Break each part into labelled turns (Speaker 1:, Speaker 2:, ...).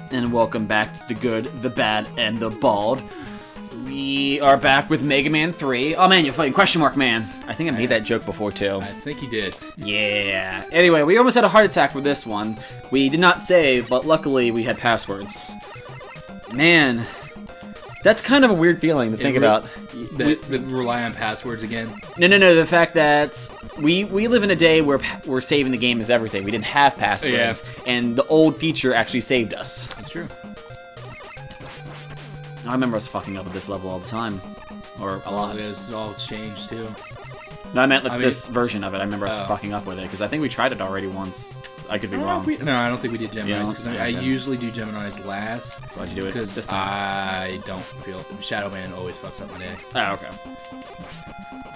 Speaker 1: And welcome back to the good, the bad, and the bald. We are back with Mega Man 3. Oh man, you're fighting Question Mark Man. I think I made that joke before too.
Speaker 2: I think you did.
Speaker 1: Yeah. Anyway, we almost had a heart attack with this one. We did not save, but luckily we had passwords. Man, that's kind of a weird feeling to think about.
Speaker 2: That rely on passwords again?
Speaker 1: No. The fact that we live in a day where saving the game is everything. We didn't have passwords, and the old feature actually saved us.
Speaker 2: That's true.
Speaker 1: I remember us fucking up at this level all the time. Or a lot.
Speaker 2: It's all changed, too.
Speaker 1: No, I meant this version of it. I remember us fucking up with it, because I think we tried it already once. I could be wrong.
Speaker 2: No, I don't think we did Gemini's, because I usually do Gemini's last.
Speaker 1: So why'd you do it
Speaker 2: this time? I don't feel... Shadow Man always fucks up my day.
Speaker 1: Oh, okay.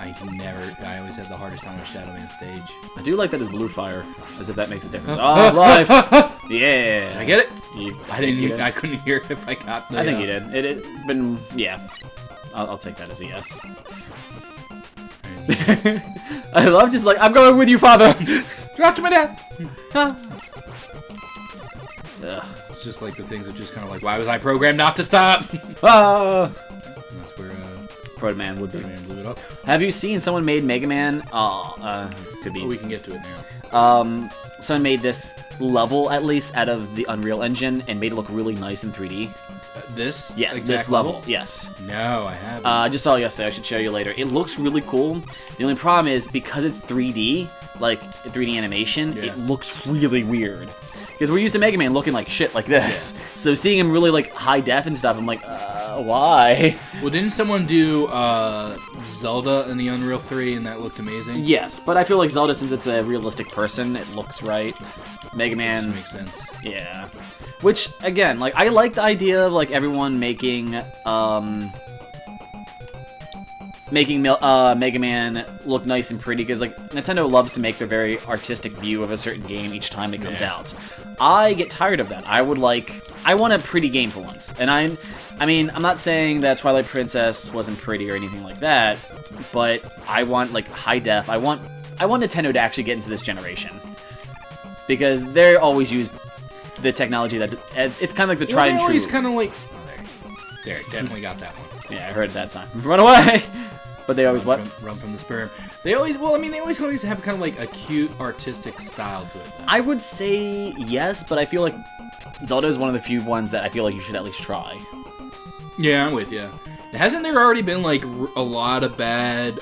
Speaker 2: I always have the hardest time with Shadow Man stage.
Speaker 1: I do like that it's blue fire, as if that makes a difference. Oh, live! Yeah!
Speaker 2: Did I get it?
Speaker 1: I
Speaker 2: couldn't hear it if I got the...
Speaker 1: I think you did. Yeah. I'll take that as a yes. I love just like, I'm going with you, father!
Speaker 2: Drop to my dad!
Speaker 1: Ugh.
Speaker 2: It's just like the things are just kind of like, why was I programmed not to stop?
Speaker 1: Ah!
Speaker 2: That's where
Speaker 1: Proto Man would be.
Speaker 2: Man blew it up.
Speaker 1: Have you seen someone made Mega Man? Could be.
Speaker 2: Oh, we can get to it now.
Speaker 1: Someone made this level, at least, out of the Unreal Engine and made it look really nice in 3D.
Speaker 2: This?
Speaker 1: Yes,
Speaker 2: exact
Speaker 1: this level. Yes.
Speaker 2: No, I haven't.
Speaker 1: I just saw it yesterday. I should show you later. It looks really cool. The only problem is, because it's 3D, like 3D animation, it looks really weird. Because we're used to Mega Man looking like shit like this. Yeah. So seeing him really like high def and stuff, I'm like, why?
Speaker 2: Well, didn't someone do Zelda in the Unreal 3 and that looked amazing?
Speaker 1: Yes, but I feel like Zelda, since it's a realistic person, it looks right. Mega Man...
Speaker 2: That makes sense.
Speaker 1: Yeah. Which, again, like, I like the idea of, like, everyone making Mega Man look nice and pretty, because, like, Nintendo loves to make their very artistic view of a certain game each time it comes out. I get tired of that. I want a pretty game for once. And I mean, I'm not saying that Twilight Princess wasn't pretty or anything like that, but I want, like, high def. I want Nintendo to actually get into this generation. Because they always use the technology that... It's kind of like the tried and true.
Speaker 2: They always kind of like... Oh, there, definitely got that one.
Speaker 1: Yeah, I heard it that time. Run away! But they always
Speaker 2: run from the sperm. They always... Well, I mean, they always have kind of like a cute, artistic style to it. Then.
Speaker 1: I would say yes, but I feel like Zelda is one of the few ones that I feel like you should at least try.
Speaker 2: Yeah, I'm with you. Hasn't there already been, like, a lot of bad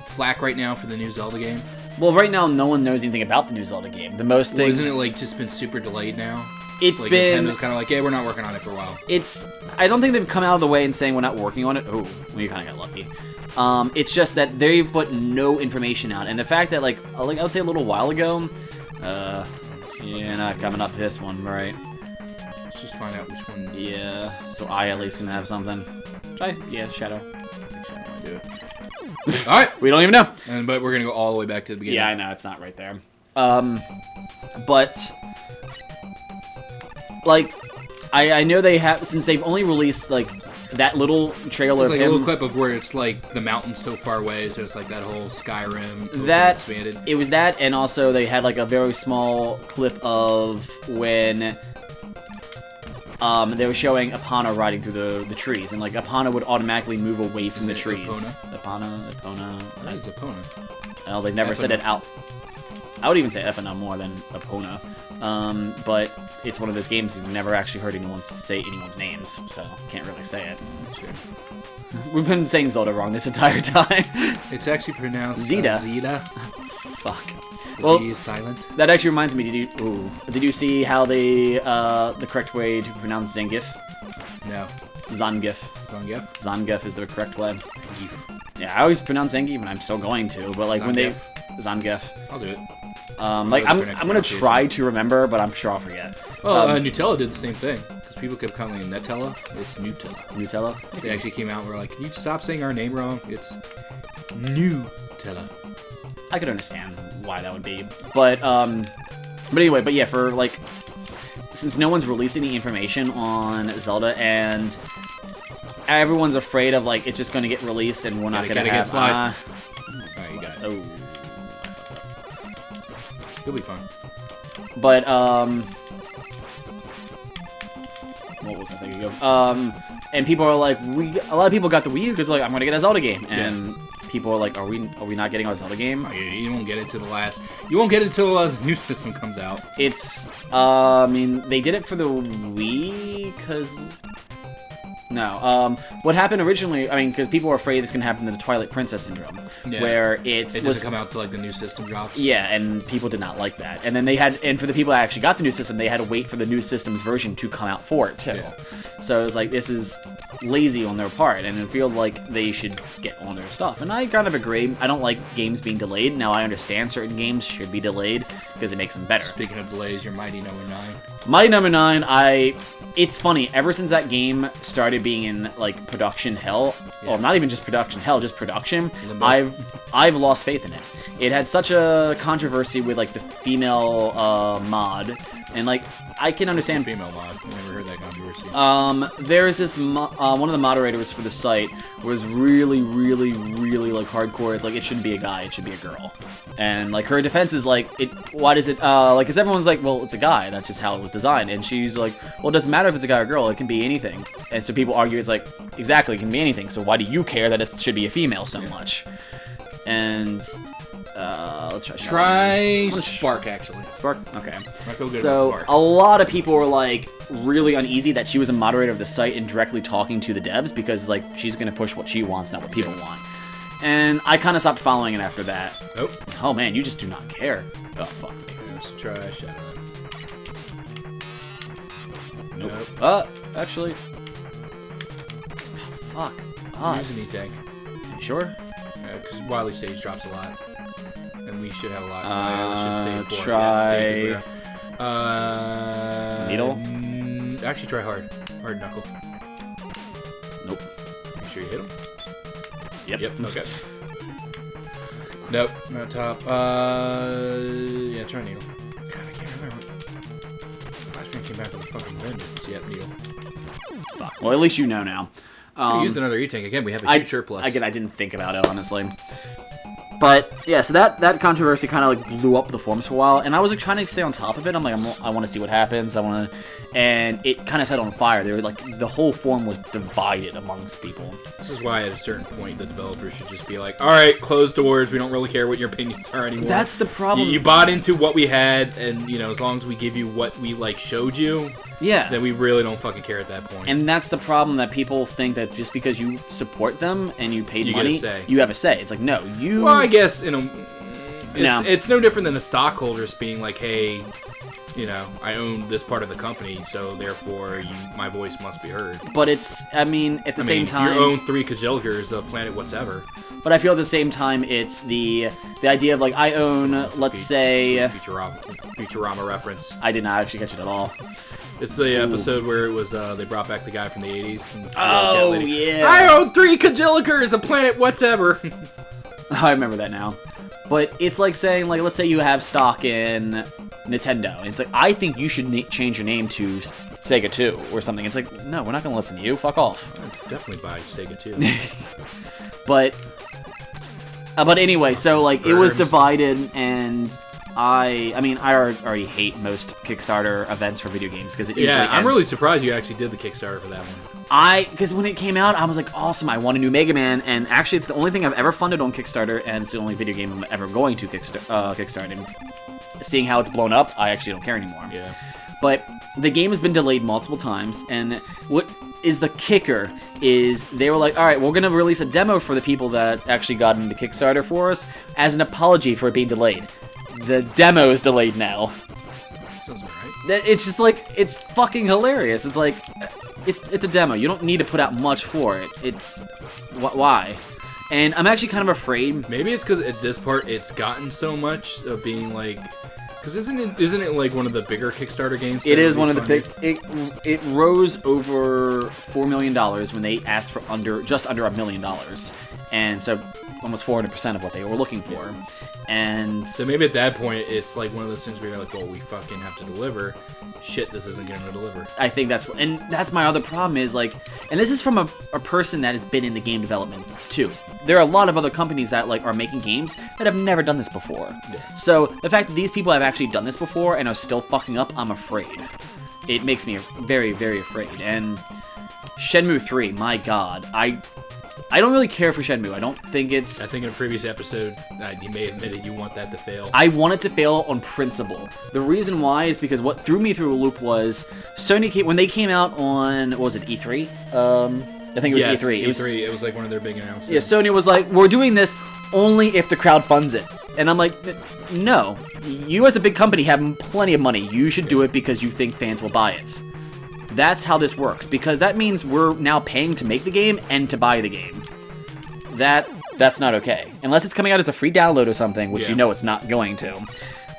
Speaker 2: flack right now for the new Zelda game?
Speaker 1: Well, right now, no one knows anything about the new Zelda game. The most thing...
Speaker 2: Isn't it, like, just been super delayed now?
Speaker 1: It's
Speaker 2: like,
Speaker 1: been...
Speaker 2: Nintendo's kind of like, hey, we're not working on it for a while.
Speaker 1: I don't think they've come out of the way and saying we're not working on it. Oh, we kind of got lucky. It's just that they put no information out. And the fact that, like I would say a little while ago... you're not coming up to this one, right?
Speaker 2: Let's just find out which one...
Speaker 1: Yeah, so I at least can have something. Yeah, Shadow.
Speaker 2: Do it. Alright!
Speaker 1: We don't even know.
Speaker 2: But we're gonna go all the way back to the beginning.
Speaker 1: Yeah, I know, it's not right there. But... Like, I know they have... Since they've only released, like, that little trailer of
Speaker 2: him...
Speaker 1: It's like
Speaker 2: a little clip of where it's, like, the mountain's so far away, so it's like that whole Skyrim expanded.
Speaker 1: It was that, and also they had, like, a very small clip of when... they were showing Epona riding through the trees, and like Epona would automatically move away from the trees. Epona.
Speaker 2: That is Epona.
Speaker 1: Well, they've never said it out. I would even say Epona more than Epona. But it's one of those games you've never actually heard anyone say anyone's names, so can't really say it.
Speaker 2: Sure.
Speaker 1: We've been saying Zelda wrong this entire time.
Speaker 2: It's actually pronounced
Speaker 1: Zeta.
Speaker 2: Zeta.
Speaker 1: Fuck.
Speaker 2: Well, the is silent.
Speaker 1: That actually reminds me. Did you see how the correct way to pronounce Zangief?
Speaker 2: No.
Speaker 1: Zangief.
Speaker 2: Zangief?
Speaker 1: Zangief is the correct way. Yeah, I always pronounce Zangief, and I'm still going to. But like Zangief.
Speaker 2: I'll do it.
Speaker 1: Like I'm gonna try to remember, but I'm sure I'll forget.
Speaker 2: Well, Nutella did the same thing because people kept calling it Nutella. It's Nutella.
Speaker 1: Nutella.
Speaker 2: They actually came out and were like, "Can you stop saying our name wrong? It's Nutella."
Speaker 1: I could understand why that would be, but anyway, but yeah, for like, since no one's released any information on Zelda and everyone's afraid of like it's just going to get released and we're not going to have.
Speaker 2: Alright, you got it.
Speaker 1: Oh,
Speaker 2: you'll be fine.
Speaker 1: But What was I thinking of? And people are like, a lot of people got the Wii U because like, I'm gonna get a Zelda game, and people are like, are we not getting a Zelda game?
Speaker 2: You won't get it to the last. You won't get it till the new system comes out.
Speaker 1: It's, I mean, they did it for the Wii because. No. What happened originally, I mean, because people were afraid it's going to happen to the Twilight Princess syndrome, where it
Speaker 2: doesn't come out till like the new system drops.
Speaker 1: Yeah, and people did not like that. And then and for the people that actually got the new system, they had to wait for the new system's version to come out for it too. Yeah. So it was like, this is lazy on their part, and it feels like they should get on their stuff. And I kind of agree. I don't like games being delayed. Now, I understand certain games should be delayed because it makes them better.
Speaker 2: Speaking of delays, your Mighty No. 9.
Speaker 1: Mighty No. 9, it's funny, ever since that game started being in, like, production hell, well, not even just production hell, just production, I've lost faith in it. It had such a controversy with, like, the female mod, and, like, I can understand...
Speaker 2: Female mod. I never heard that controversy.
Speaker 1: There's this... one of the moderators for the site was really, really, really, like, hardcore. It's like, it shouldn't be a guy, it should be a girl. And, like, her defense is, like, why does it... like, because everyone's like, well, it's a guy. That's just how it was designed. And she's like, well, it doesn't matter if it's a guy or girl. It can be anything. And so people argue, it's like, exactly, it can be anything. So why do you care that it should be a female so much? And... let's try
Speaker 2: Spark, actually.
Speaker 1: Spark? Okay.
Speaker 2: I feel good
Speaker 1: So,
Speaker 2: about Spark.
Speaker 1: a lot of people were, like, really uneasy that she was a moderator of the site and directly talking to the devs because, like, she's going to push what she wants, not what people want. And I kind of stopped following it after that.
Speaker 2: Nope.
Speaker 1: Oh, man, you just do not care. Oh, fuck me.
Speaker 2: Let's try Shadow.
Speaker 1: Nope. Actually. Fuck.
Speaker 2: Use an E-Tank.
Speaker 1: You sure?
Speaker 2: Yeah, because Wily Sage drops a lot. And we should have a lot. Should stay
Speaker 1: try... Needle?
Speaker 2: Actually, try Hard. Hard Knuckle.
Speaker 1: Nope.
Speaker 2: You sure you hit him?
Speaker 1: Yep.
Speaker 2: Okay. Nope, not top. Yeah, try Needle. God, I can't remember. Last man came back with a fucking vengeance. Yep, Needle.
Speaker 1: Fuck. Well, at least you know now.
Speaker 2: We used another E-Tank. Again, we have a huge surplus.
Speaker 1: Again, I didn't think about it, honestly. But, yeah, so that controversy kind of, like, blew up the forums for a while, and I was, like, trying to stay on top of it. I'm like, I want to see what happens. And it kind of set on fire. They were, like, the whole forum was divided amongst people.
Speaker 2: This is why, at a certain point, the developers should just be like, alright, close doors. We don't really care what your opinions are anymore.
Speaker 1: That's the problem.
Speaker 2: You bought into what we had, and, you know, as long as we give you what we, like, showed you...
Speaker 1: Yeah.
Speaker 2: Then we really don't fucking care at that point.
Speaker 1: And that's the problem, that people think that just because you support them and you paid money, you have a say. It's like, no, you...
Speaker 2: Well, I guess, you know, it's no different than a stockholder being like, hey, you know, I own this part of the company, so therefore my voice must be heard.
Speaker 1: But it's, I mean, at the same time...
Speaker 2: you own 3 Kajilgers, the planet whatever.
Speaker 1: But I feel at the same time, it's the idea of, like, I own, let's say...
Speaker 2: Futurama reference.
Speaker 1: I did not actually catch it at all.
Speaker 2: It's the episode where it was, they brought back the guy from the 80s. And
Speaker 1: oh, yeah.
Speaker 2: I own 3 Kajilgers, a planet whatever.
Speaker 1: I remember that now. But it's like saying, like, let's say you have stock in Nintendo. And it's like, I think you should change your name to Sega 2 or something. It's like, no, we're not going to listen to you. Fuck off.
Speaker 2: I'd definitely buy Sega 2.
Speaker 1: But anyway, so, like, it was divided, and... I mean, I already hate most Kickstarter events for video games because it usually ends.
Speaker 2: I'm really surprised you actually did the Kickstarter for that one.
Speaker 1: Because when it came out, I was like, awesome, I want a new Mega Man, and actually it's the only thing I've ever funded on Kickstarter, and it's the only video game I'm ever going to Kickstarter. And seeing how it's blown up, I actually don't care anymore.
Speaker 2: Yeah.
Speaker 1: But the game has been delayed multiple times, and what is the kicker is they were like, all right, we're going to release a demo for the people that actually got into Kickstarter for us as an apology for it being delayed. The demo is delayed now.
Speaker 2: Sounds alright.
Speaker 1: It's just like, it's fucking hilarious. It's like, it's a demo. You don't need to put out much for it. It's, why? And I'm actually kind of afraid.
Speaker 2: Maybe it's because at this part it's gotten so much of being like, because isn't it like one of the bigger Kickstarter games?
Speaker 1: It is one of the big. It rose over $4 million when they asked for just under $1 million, and so almost 400% of what they were looking for. And
Speaker 2: so maybe at that point, it's like one of those things where you're like, well, we fucking have to deliver. Shit, this isn't going to deliver.
Speaker 1: I think that's my other problem is like, and this is from a person that has been in the game development too. There are a lot of other companies that like are making games that have never done this before. Yeah. So the fact that these people have actually done this before and are still fucking up, I'm afraid. It makes me very, very afraid. And Shenmue 3, my god, I don't really care for Shenmue. I don't think it's...
Speaker 2: I think in a previous episode, you may have admitted you want that to fail.
Speaker 1: I want it to fail on principle. The reason why is because what threw me through a loop was Sony when they came out on, what was it, E3? I think it was E3.
Speaker 2: E3. It was like one of their big announcements.
Speaker 1: Yeah, Sony was like, we're doing this only if the crowd funds it. And I'm like, no. You as a big company have plenty of money. You should do it because you think fans will buy it. That's how this works, because that means we're now paying to make the game and to buy the game. That's not okay. Unless it's coming out as a free download or something, which you know it's not going to.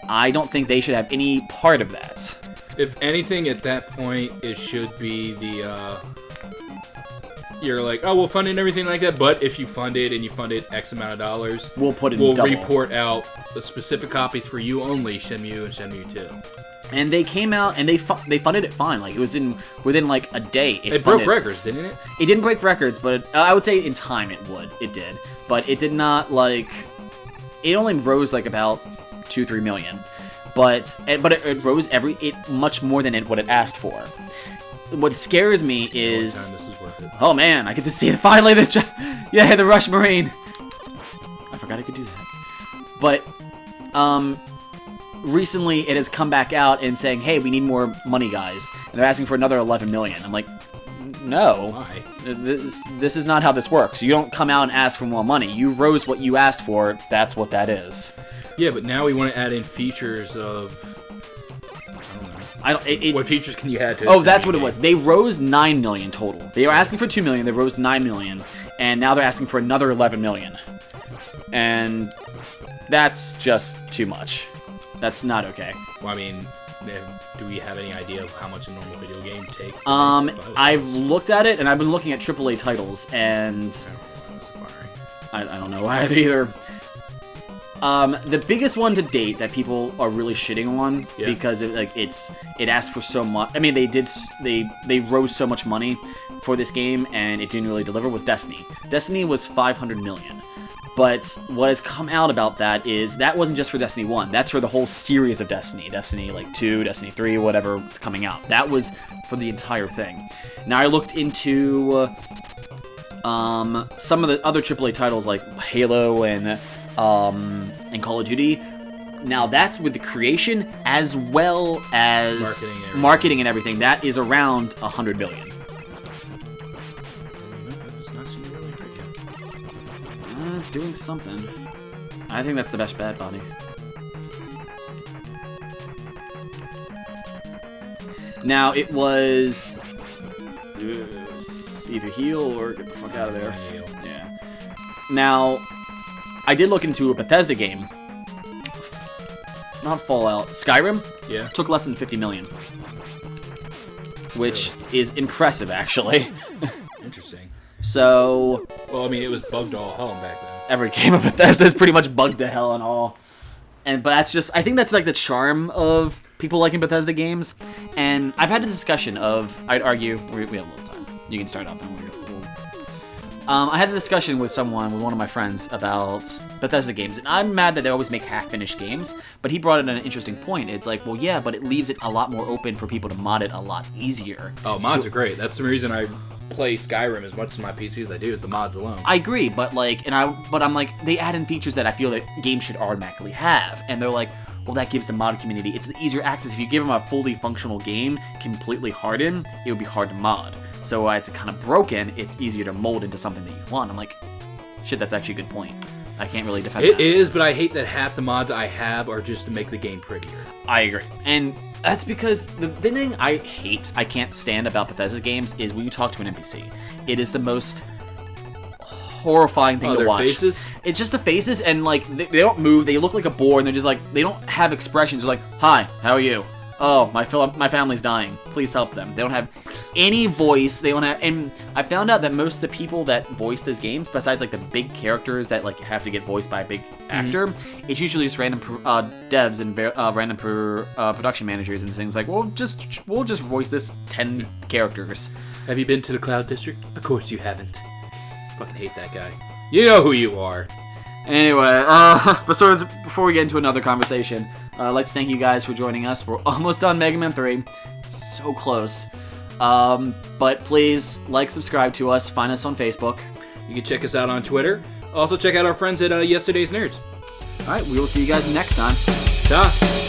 Speaker 1: I don't think they should have any part of that.
Speaker 2: If anything, at that point, it should be the, you're like, oh, we'll fund it and everything like that, but if you fund it and you fund it X amount of dollars,
Speaker 1: we'll
Speaker 2: double. Report out the specific copies for you only, Shenmue and Shenmue 2.
Speaker 1: And they came out and they funded it fine. Like it was within like a day.
Speaker 2: It broke records, didn't it?
Speaker 1: It didn't break records, but I would say in time it did. But it did not like. It only rose like about 2-3 million, but it rose much more than what it asked for. What scares me is.
Speaker 2: This is worth it.
Speaker 1: Oh man, I get to see it finally. The Rush Marine. I forgot I could do that. But recently it has come back out and saying, hey, we need more money, guys. And they're asking for another 11 million. I'm like, no.
Speaker 2: Why?
Speaker 1: This is not how this works. You don't come out and ask for more money. You rose what you asked for. That's what that is.
Speaker 2: Yeah, but now we want to add in features of... what features can you add to
Speaker 1: Oh, that's what it was. They rose 9 million total. They were asking for 2 million. They rose 9 million. And now they're asking for another 11 million. And that's just too much. That's not okay.
Speaker 2: Well, I mean, do we have any idea of how much a normal video game takes?
Speaker 1: I've looked at it, and I've been looking at AAA titles, and I don't know why either. The biggest one to date that people are really shitting on because it asked for so much. I mean, they rose so much money for this game, and it didn't really deliver. Was Destiny. Destiny was 500 million. But what has come out about that is that wasn't just for Destiny 1. That's for the whole series of Destiny. Destiny 2, Destiny 3, whatever is coming out. That was for the entire thing. Now I looked into some of the other AAA titles like Halo and Call of Duty. Now that's with the creation as well as marketing and everything. That is around 100 billion. It's doing something. I think that's the best bet, buddy. Now, it was either heal or get the fuck out of there. Yeah. Now, I did look into a Bethesda game. Not Fallout. Skyrim?
Speaker 2: Yeah.
Speaker 1: Took less than 50 million. Which is impressive, actually.
Speaker 2: Interesting.
Speaker 1: So...
Speaker 2: Well, I mean, it was bugged all hell back then.
Speaker 1: Every game of Bethesda is pretty much bugged to hell and all. But that's just... I think that's like the charm of people liking Bethesda games. And I've had a discussion of... I'd argue... We have a little time. You can start up and we'll I had a discussion with one of my friends, about Bethesda games. And I'm mad that they always make half-finished games. But he brought in an interesting point. It's like, well, yeah, but it leaves it a lot more open for people to mod it a lot easier.
Speaker 2: Oh, mods are great. That's the reason I play Skyrim as much as my PC as I do, is the mods alone.
Speaker 1: I agree, but I'm like, they add in features that I feel that games should automatically have, and they're like, well, that gives the mod community, it's the easier access. If you give them a fully functional game, completely hardened, it would be hard to mod. So it's kind of broken, it's easier to mold into something that you want. I'm like, shit, that's actually a good point. I can't really defend that.
Speaker 2: It is, but I hate that half the mods I have are just to make the game prettier.
Speaker 1: I agree. And that's because the thing I can't stand about Bethesda games is when you talk to an NPC. It is the most horrifying thing to watch.
Speaker 2: Faces?
Speaker 1: It's just the faces, and like they don't move. They look like a boar, and they're just like, they don't have expressions. They're like, hi, how are you? oh, my family's dying. Please help them. They don't have any voice. They don't have, and I found out that most of the people that voice those games, besides like the big characters that like have to get voiced by a big actor, it's usually just random devs and random production managers and things like, we'll just voice this 10 characters.
Speaker 2: Have you been to the Cloud District? Of course you haven't. Fucking hate that guy. You know who you are.
Speaker 1: Anyway, before we get into another conversation, I'd like to thank you guys for joining us. We're almost done Mega Man 3. So close. But please, subscribe to us. Find us on Facebook.
Speaker 2: You can check us out on Twitter. Also, check out our friends at Yesterday's Nerds.
Speaker 1: Alright, we will see you guys next time.
Speaker 2: Ta!